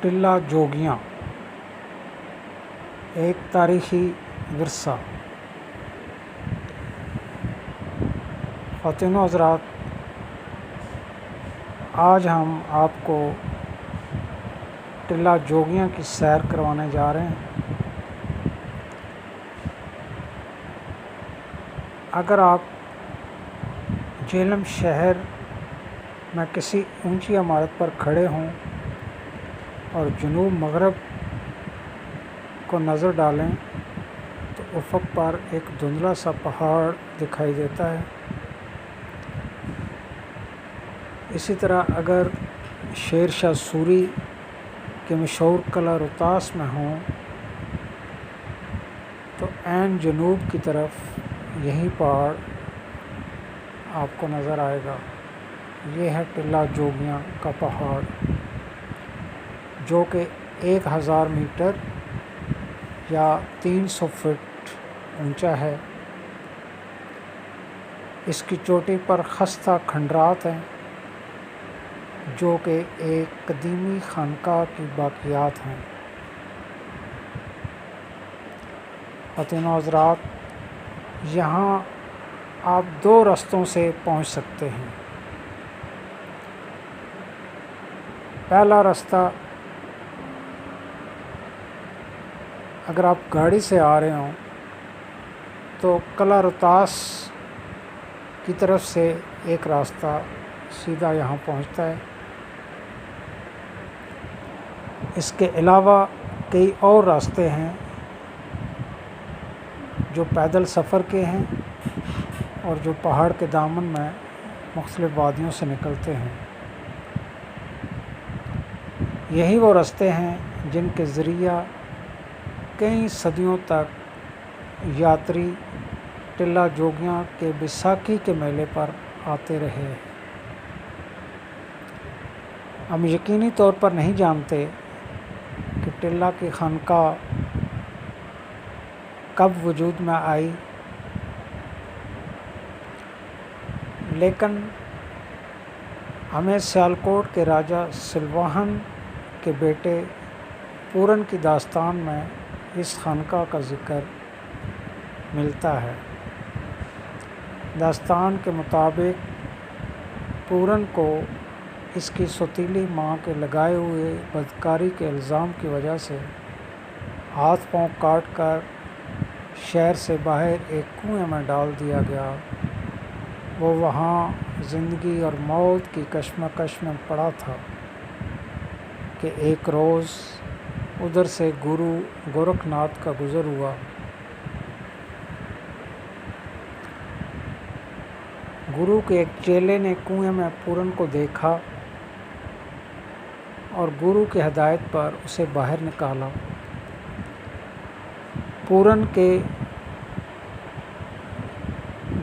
ٹلہ جوگیاں ایک تاریخی ورثہ۔ خواتین و حضرات، آج ہم آپ کو ٹلہ جوگیاں کی سیر کروانے جا رہے ہیں۔ اگر آپ جہلم شہر میں کسی اونچی عمارت پر کھڑے ہوں اور جنوب مغرب کو نظر ڈالیں تو افق پر ایک دھندلا سا پہاڑ دکھائی دیتا ہے۔ اسی طرح اگر شیر شاہ سوری کے مشہور قلعہ روہتاس میں ہوں تو عین جنوب کی طرف یہی پہاڑ آپ کو نظر آئے گا۔ یہ ہے ٹلہ جوگیاں کا پہاڑ، جو کہ 1000 میٹر یا 300 فٹ اونچا ہے۔ اس کی چوٹی پر خستہ کھنڈرات ہیں، جو کہ ایک قدیمی خانقاہ کی باقیات ہیں۔ خواتین و حضرات، یہاں آپ 2 رستوں سے پہنچ سکتے ہیں۔ پہلا رستہ، اگر آپ گاڑی سے آ رہے ہوں تو قلعہ روہتاس کی طرف سے ایک راستہ سیدھا یہاں پہنچتا ہے۔ اس کے علاوہ کئی اور راستے ہیں جو پیدل سفر کے ہیں اور جو پہاڑ کے دامن میں مختلف وادیوں سے نکلتے ہیں۔ یہی وہ راستے ہیں جن کے ذریعہ کئی صدیوں تک یاتری ٹلہ جوگیاں کے بیساکھی کے میلے پر آتے رہے۔ ہم یقینی طور پر نہیں جانتے کہ ٹلہ کی خانقاہ کب وجود میں آئی، لیکن ہمیں سیالکوٹ کے راجہ سلواہن کے بیٹے پورن کی داستان میں اس خانقاہ کا ذکر ملتا ہے۔ داستان کے مطابق پورن کو اس کی سوتیلی ماں کے لگائے ہوئے بدکاری کے الزام کی وجہ سے ہاتھ پاؤں کاٹ کر شہر سے باہر ایک کنویں میں ڈال دیا گیا۔ وہ وہاں زندگی اور موت کی کشمکش میں پڑا تھا کہ ایک روز ادھر سے گرو گورکھ ناتھ کا گزر ہوا۔ گرو کے ایک چیلے نے کنویں میں پورن کو دیکھا اور گرو کی ہدایت پر اسے باہر نکالا۔ پورن کے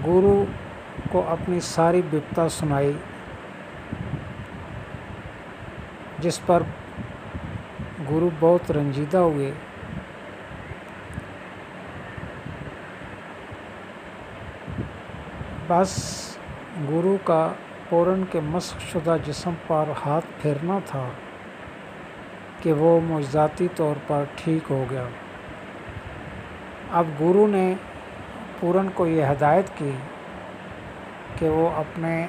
گرو کو اپنی ساری بپتا سنائی، جس پر گرو بہت رنجیدہ ہوئے۔ بس گرو کا پورن کے مسخ شدہ جسم پر ہاتھ پھیرنا تھا کہ وہ معجزاتی طور پر ٹھیک ہو گیا۔ اب گرو نے پورن کو یہ ہدایت کی کہ وہ اپنے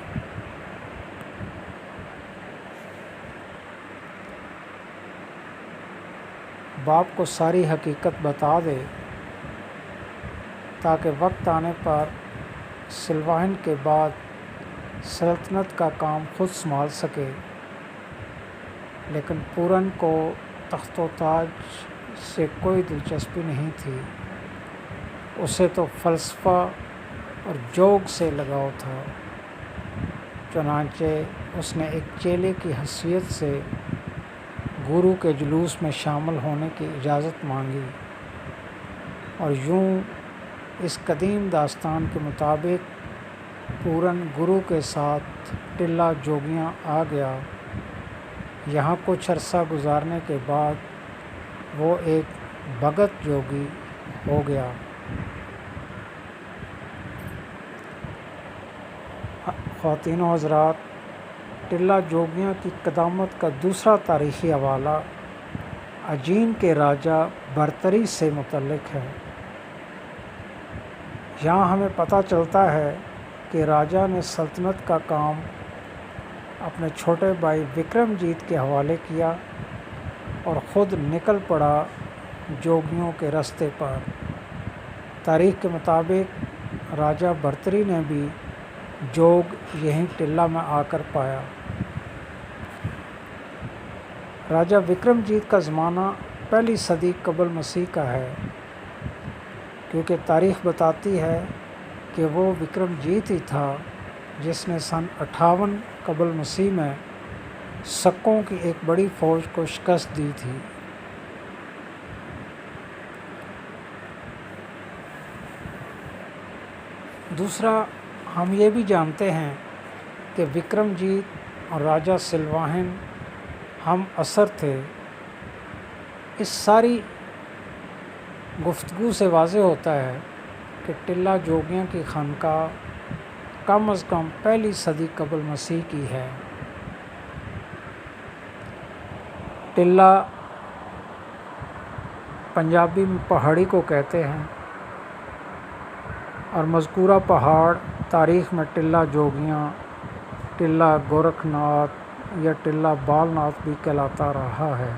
باپ کو ساری حقیقت بتا دے تاکہ وقت آنے پر سلواہن کے بعد سلطنت کا کام خود سنبھال سکے۔ لیکن پورن کو تخت و تاج سے کوئی دلچسپی نہیں تھی، اسے تو فلسفہ اور جوگ سے لگاؤ تھا۔ چنانچہ اس نے ایک چیلے کی حیثیت سے گرو کے جلوس میں شامل ہونے کی اجازت مانگی، اور یوں اس قدیم داستان کے مطابق پورن گرو کے ساتھ ٹلہ جوگیاں آ گیا۔ یہاں کچھ عرصہ گزارنے کے بعد وہ ایک بھگت جوگی ہو گیا۔ خواتین و حضرات، ٹلہ جوگیاں کی قدامت کا دوسرا تاریخی حوالہ اجین کے راجہ برتری سے متعلق ہے۔ یہاں ہمیں پتہ چلتا ہے کہ راجہ نے سلطنت کا کام اپنے چھوٹے بھائی وکرم جیت کے حوالے کیا اور خود نکل پڑا جوگیوں کے رستے پر۔ تاریخ کے مطابق راجہ برتری نے بھی جوگ یہیں ٹلہ میں آ کر پایا۔ راجہ وکرم جیت کا زمانہ پہلی صدی قبل مسیح کا ہے، کیونکہ تاریخ بتاتی ہے کہ وہ وکرم جیت ہی تھا جس نے سن 58 قبل مسیح میں سکوں کی ایک بڑی فوج کو شکست دی تھی۔ دوسرا، ہم یہ بھی جانتے ہیں کہ وکرم جیت اور راجہ سلواہن ہم عصر تھے۔ اس ساری گفتگو سے واضح ہوتا ہے کہ ٹلہ جوگیاں کی خانقاہ کم از کم پہلی صدی قبل مسیح کی ہے۔ ٹلہ پنجابی میں پہاڑی کو کہتے ہیں، اور مذکورہ پہاڑ تاریخ میں ٹلہ جوگیاں، ٹلہ گورکھ ناتھ یا ٹلہ بال ناتھ بھی کہلاتا رہا ہے۔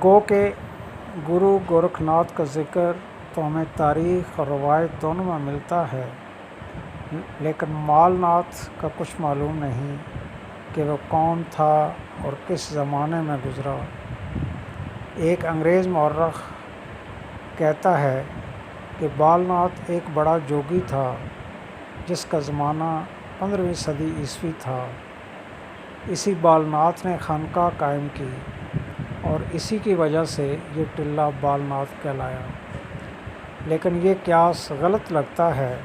گو کہ گرو گورکھ ناتھ کا ذکر تو ہمیں تاریخ اور روایت دونوں میں ملتا ہے، لیکن مال ناتھ کا کچھ معلوم نہیں کہ وہ کون تھا اور کس زمانے میں گزرا۔ ایک انگریز مورخ کہتا ہے کہ بال ناتھ ایک بڑا جوگی تھا جس کا زمانہ 15ویں صدی عیسوی تھا۔ اسی بال ناتھ نے خانقاہ قائم کی اور اسی کی وجہ سے یہ ٹلہ بال ناتھ کہلایا، لیکن یہ قیاس غلط لگتا ہے۔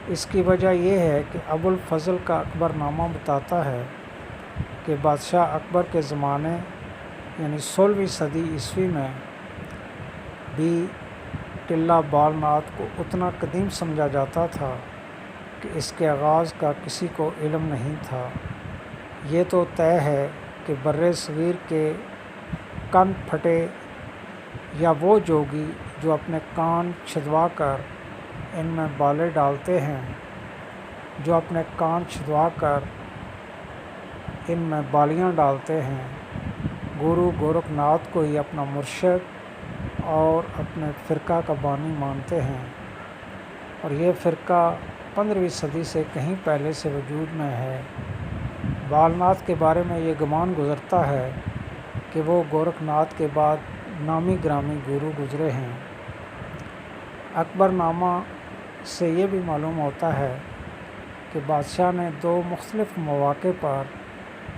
اس کی وجہ یہ ہے کہ ابو الفضل کا اکبر نامہ بتاتا ہے کہ بادشاہ اکبر کے زمانے یعنی 16ویں صدی عیسوی میں بھی ٹلہ بال ناتھ کو اتنا قدیم سمجھا جاتا تھا کہ اس کے آغاز کا کسی کو علم نہیں تھا۔ یہ تو طے ہے کہ بر صغیر کے کن پھٹے یا وہ جوگی جو اپنے کان چھدوا کر ان میں بالیں ڈالتے ہیں، ان میں بالیاں ڈالتے ہیں، گرو گورکھ ناتھ کو ہی اپنا مرشد اور اپنے فرقہ کا بانی مانتے ہیں، اور یہ فرقہ 15ویں صدی سے کہیں پہلے سے وجود میں ہے۔ بال ناتھ کے بارے میں یہ گمان گزرتا ہے کہ وہ گورکھ ناتھ کے بعد نامی گرامی گرو گزرے ہیں۔ اکبر نامہ سے یہ بھی معلوم ہوتا ہے کہ بادشاہ نے 2 مختلف مواقع پر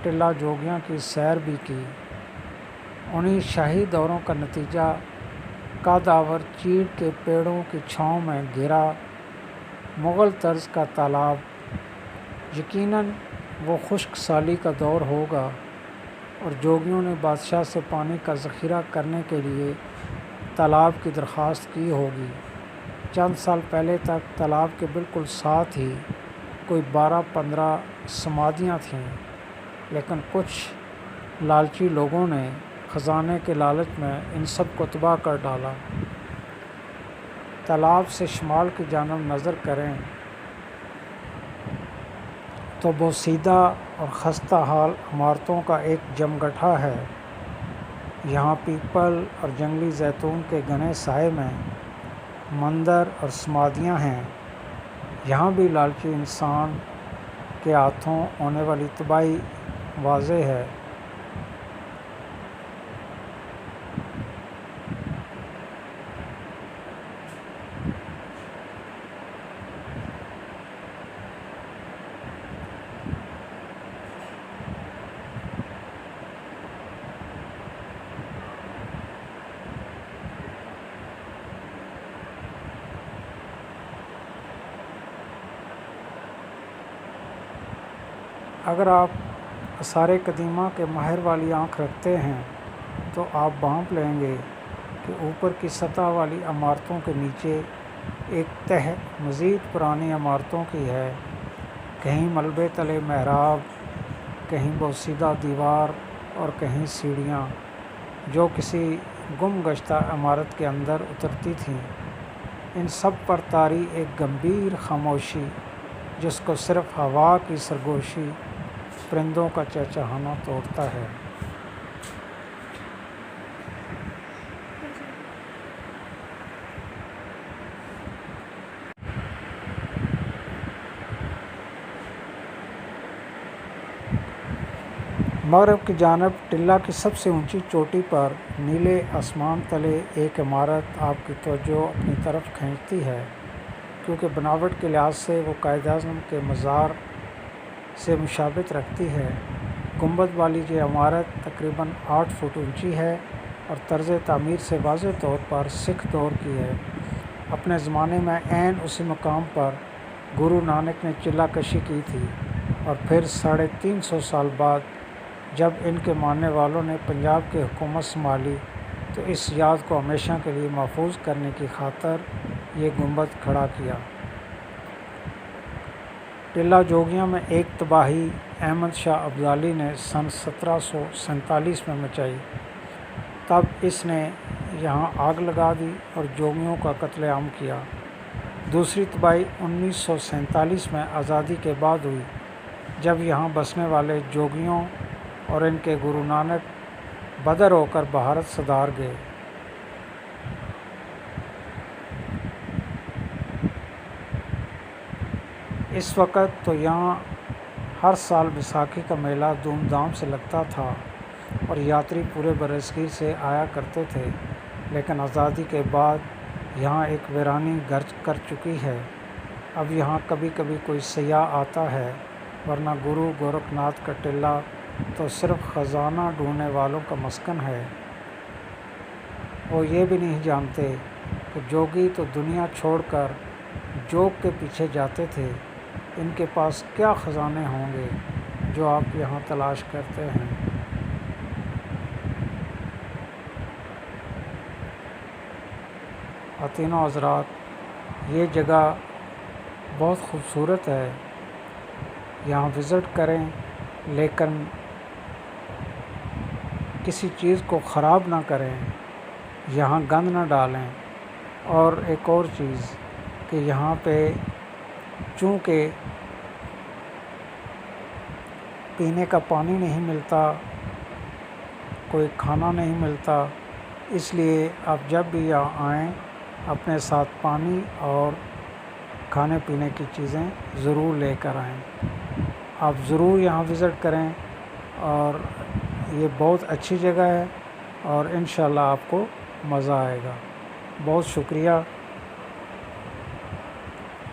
ٹلہ جوگیاں کی سیر بھی کی۔ انہی شاہی دوروں کا نتیجہ کادآور چیڑ کے پیڑوں کی چھاؤں میں گھرا مغل طرز کا تالاب، یقیناً وہ خشک سالی کا دور ہوگا، اور جوگیوں نے بادشاہ سے پانی کا ذخیرہ کرنے کے لیے تالاب کی درخواست کی ہوگی۔ چند سال پہلے تک تالاب کے بالکل ساتھ ہی کوئی 12-15 سمادھیاں تھیں، لیکن کچھ لالچی لوگوں نے خزانے کے لالچ میں ان سب کو تباہ کر ڈالا۔ تالاب سے شمال کی جانب نظر کریں تو بوسیدہ اور خستہ حال عمارتوں کا ایک جمگٹھا ہے۔ یہاں پیپل اور جنگلی زیتون کے گھنے سائے میں مندر اور سمادھیاں ہیں۔ یہاں بھی لالچی انسان کے ہاتھوں ہونے والی تباہی واضح ہے۔ اگر آپ آثار قدیمہ کے ماہر والی آنکھ رکھتے ہیں تو آپ بھانپ لیں گے کہ اوپر کی سطح والی عمارتوں کے نیچے ایک تہہ مزید پرانی عمارتوں کی ہے، کہیں ملبے تلے محراب، کہیں بوسیدہ دیوار اور کہیں سیڑھیاں جو کسی گم گشتہ عمارت کے اندر اترتی تھیں۔ ان سب پر طاری ایک گمبھیر خاموشی جس کو صرف ہوا کی سرگوشی، پرندوں کا چہچہانا توڑتا ہے۔ مغرب کی جانب ٹلہ کی سب سے اونچی چوٹی پر نیلے آسمان تلے ایک عمارت آپ کی توجہ اپنی طرف کھینچتی ہے، کیونکہ بناوٹ کے لحاظ سے وہ قائد اعظم کے مزار سے مشابہت رکھتی ہے۔ گنبد والی یہ عمارت تقریباً 8 فٹ اونچی ہے اور طرز تعمیر سے واضح طور پر سکھ دور کی ہے۔ اپنے زمانے میں عین اسی مقام پر گرو نانک نے چلہ کشی کی تھی، اور پھر 350 سال بعد جب ان کے ماننے والوں نے پنجاب کی حکومت سنبھالی تو اس یاد کو ہمیشہ کے لیے محفوظ کرنے کی خاطر یہ گنبد کھڑا کیا۔ ٹلہ جوگیاں میں ایک تباہی احمد شاہ ابدالی نے سن 1747 میں مچائی۔ تب اس نے یہاں آگ لگا دی اور جوگیوں کا قتل عام کیا۔ دوسری تباہی 1947 میں آزادی کے بعد ہوئی، جب یہاں بسنے والے جوگیوں اور ان کے گرو نانک بدر ہو کر بھارت صدار گئے۔ اس وقت تو یہاں ہر سال بیساکھی کا میلہ دھوم دھام سے لگتا تھا اور یاتری پورے برصغیر سے آیا کرتے تھے، لیکن آزادی کے بعد یہاں ایک ویرانی گرج کر چکی ہے۔ اب یہاں کبھی کبھی کوئی سیاح آتا ہے، ورنہ گرو گورکھ ناتھ کا ٹلہ تو صرف خزانہ ڈھونڈنے والوں کا مسکن ہے۔ وہ یہ بھی نہیں جانتے کہ جوگی تو دنیا چھوڑ کر جوگ کے پیچھے جاتے تھے۔ ان کے پاس کیا خزانے ہوں گے جو آپ یہاں تلاش کرتے ہیں۔ خواتین و حضرات، یہ جگہ بہت خوبصورت ہے، یہاں وزٹ کریں، لیکن کسی چیز کو خراب نہ کریں، یہاں گند نہ ڈالیں۔ اور ایک اور چیز کہ یہاں پہ چونکہ پینے کا پانی نہیں ملتا، کوئی کھانا نہیں ملتا، اس لیے آپ جب بھی یہاں آئیں اپنے ساتھ پانی اور کھانے پینے کی چیزیں ضرور لے کر آئیں۔ آپ ضرور یہاں وزٹ کریں، اور یہ بہت اچھی جگہ ہے اور انشاءاللہ آپ کو مزہ آئے گا۔ بہت شکریہ۔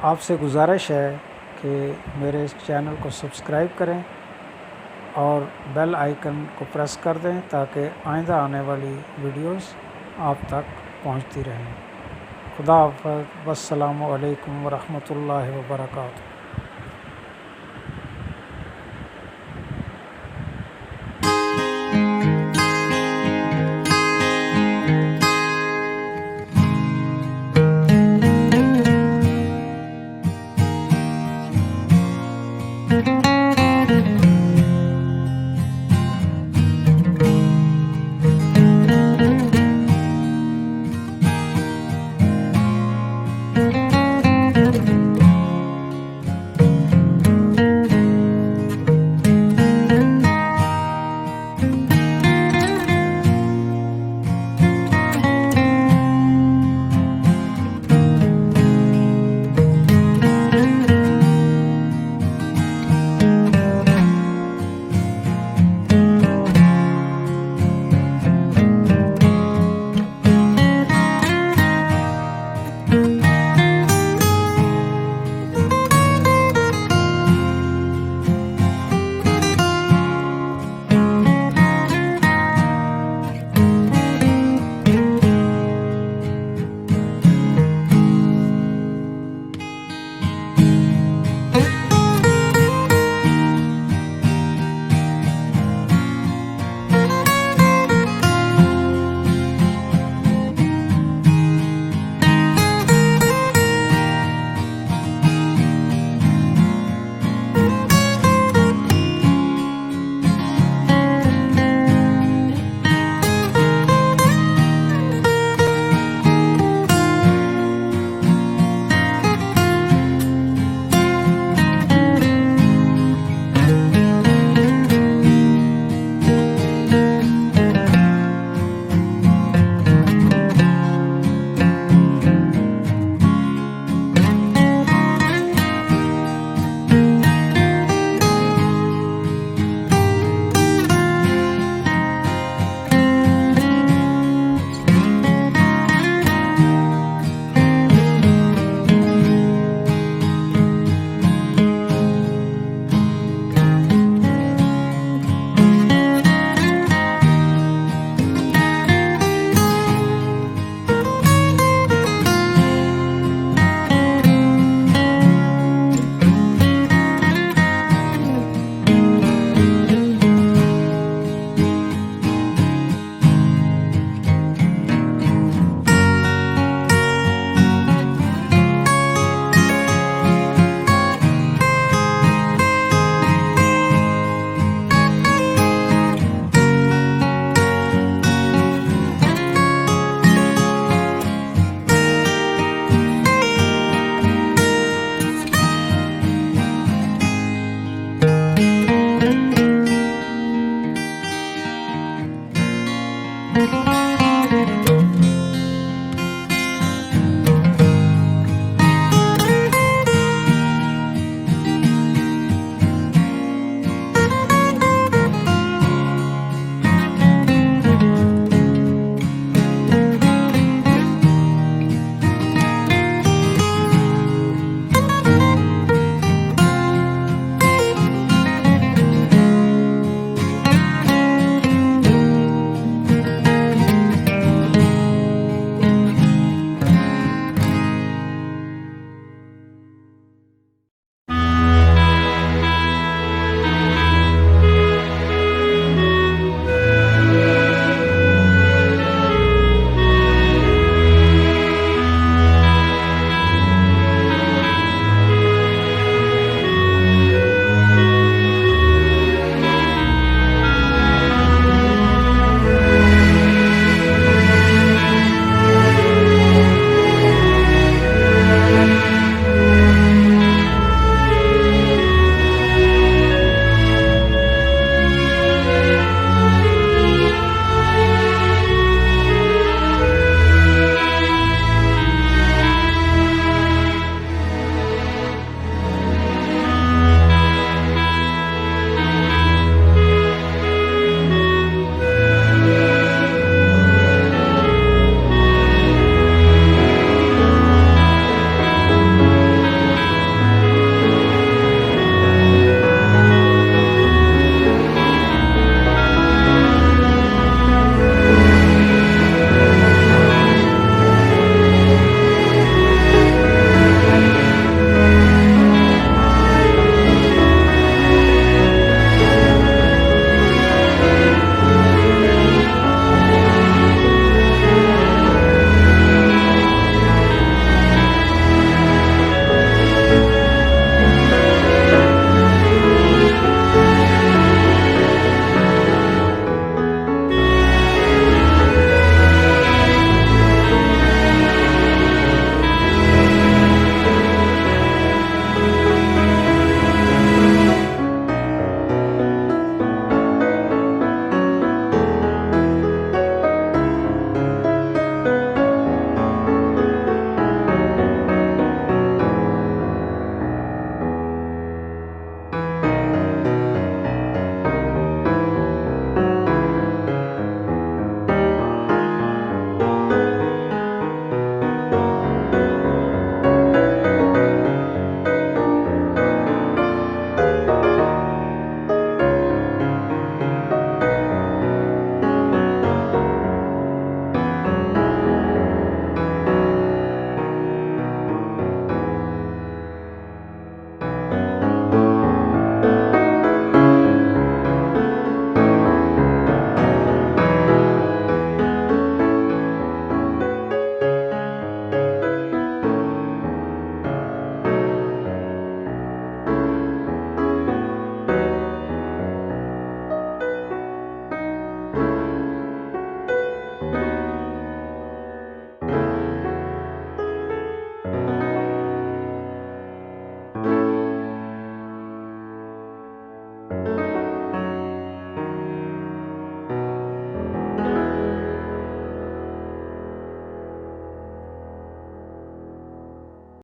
آپ سے گزارش ہے کہ میرے اس چینل کو سبسکرائب کریں اور بیل آئیکن کو پریس کر دیں تاکہ آئندہ آنے والی ویڈیوز آپ تک پہنچتی رہیں۔ خدا حافظ، والسلام علیکم ورحمۃ اللہ وبرکاتہ۔